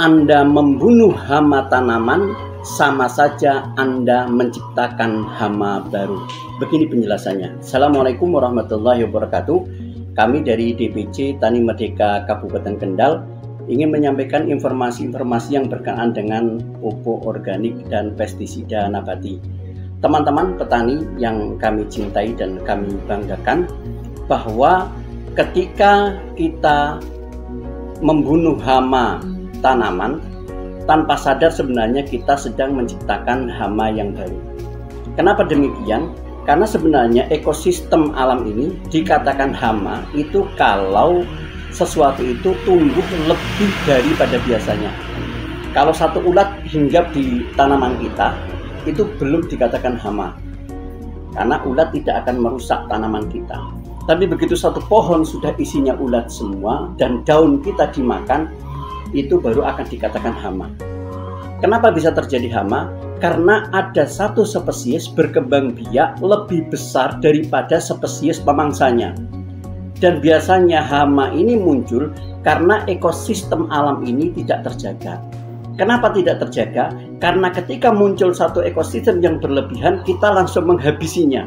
Anda membunuh hama tanaman, sama saja Anda menciptakan hama baru. Begini penjelasannya. Assalamualaikum warahmatullahi wabarakatuh. Kami dari DPC Tani Merdeka Kabupaten Kendal ingin menyampaikan informasi-informasi yang berkenaan dengan pupuk organik dan pestisida nabati. Teman-teman petani yang kami cintai dan kami banggakan, bahwa ketika kita membunuh hama tanaman, tanpa sadar sebenarnya kita sedang menciptakan hama yang baru. Kenapa demikian? Karena sebenarnya ekosistem alam ini dikatakan hama itu kalau sesuatu itu tumbuh lebih daripada biasanya. Kalau satu ulat hinggap di tanaman kita, itu belum dikatakan hama, karena ulat tidak akan merusak tanaman kita. Tapi begitu satu pohon sudah isinya ulat semua dan daun kita dimakan, itu baru akan dikatakan hama. Kenapa bisa terjadi hama? Karena ada satu spesies berkembang biak lebih besar daripada spesies pemangsanya. Dan biasanya hama ini muncul karena ekosistem alam ini tidak terjaga. Kenapa tidak terjaga? Karena ketika muncul satu ekosistem yang berlebihan, kita langsung menghabisinya.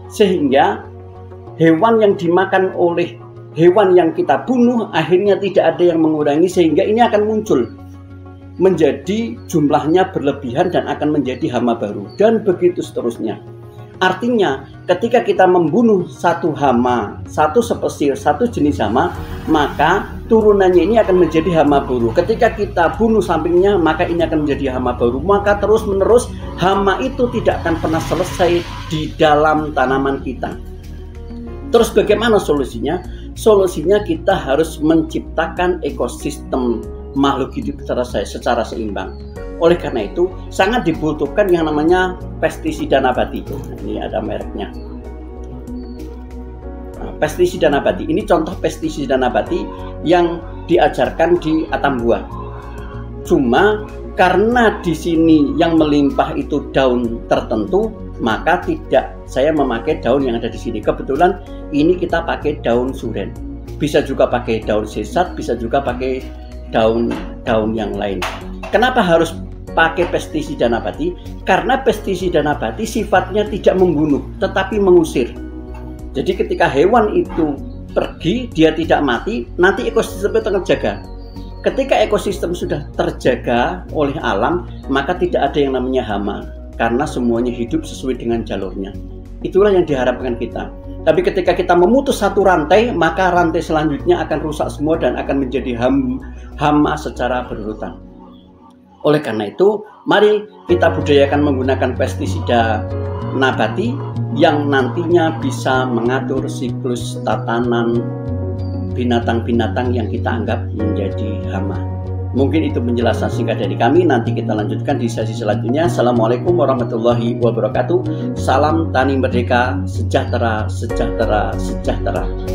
Sehingga hewan yang dimakan oleh hewan yang kita bunuh akhirnya tidak ada yang mengurangi, sehingga ini akan muncul menjadi jumlahnya berlebihan dan akan menjadi hama baru, dan begitu seterusnya. Artinya ketika kita membunuh satu hama, satu spesies, satu jenis hama, maka turunannya ini akan menjadi hama baru. Ketika kita bunuh sampingnya, maka ini akan menjadi hama baru. Maka terus menerus hama itu tidak akan pernah selesai di dalam tanaman kita. Terus bagaimana solusinya? Solusinya kita harus menciptakan ekosistem makhluk hidup secara seimbang. Oleh karena itu sangat dibutuhkan yang namanya pestisida nabati. Ini ada mereknya. Pestisida nabati. Ini contoh pestisida nabati yang diajarkan di Atambua. Cuma karena di sini yang melimpah itu daun tertentu, maka tidak saya memakai daun yang ada di sini. Kebetulan ini kita pakai daun suren. Bisa juga pakai daun sesat, bisa juga pakai daun-daun yang lain. Kenapa harus pakai pestisida nabati? Karena pestisida nabati sifatnya tidak membunuh, tetapi mengusir. Jadi ketika hewan itu pergi, dia tidak mati, nanti ekosistem itu terjaga. Ketika ekosistem sudah terjaga oleh alam, maka tidak ada yang namanya hama, karena semuanya hidup sesuai dengan jalurnya. Itulah yang diharapkan kita. Tapi ketika kita memutus satu rantai, maka rantai selanjutnya akan rusak semua dan akan menjadi hama secara berurutan. Oleh karena itu, mari kita budayakan menggunakan pestisida nabati yang nantinya bisa mengatur siklus tatanan binatang-binatang yang kita anggap menjadi hama. Mungkin itu penjelasan singkat dari kami. Nanti kita lanjutkan di sesi selanjutnya. Assalamualaikum warahmatullahi wabarakatuh. Salam Tani Merdeka, sejahtera, sejahtera, sejahtera.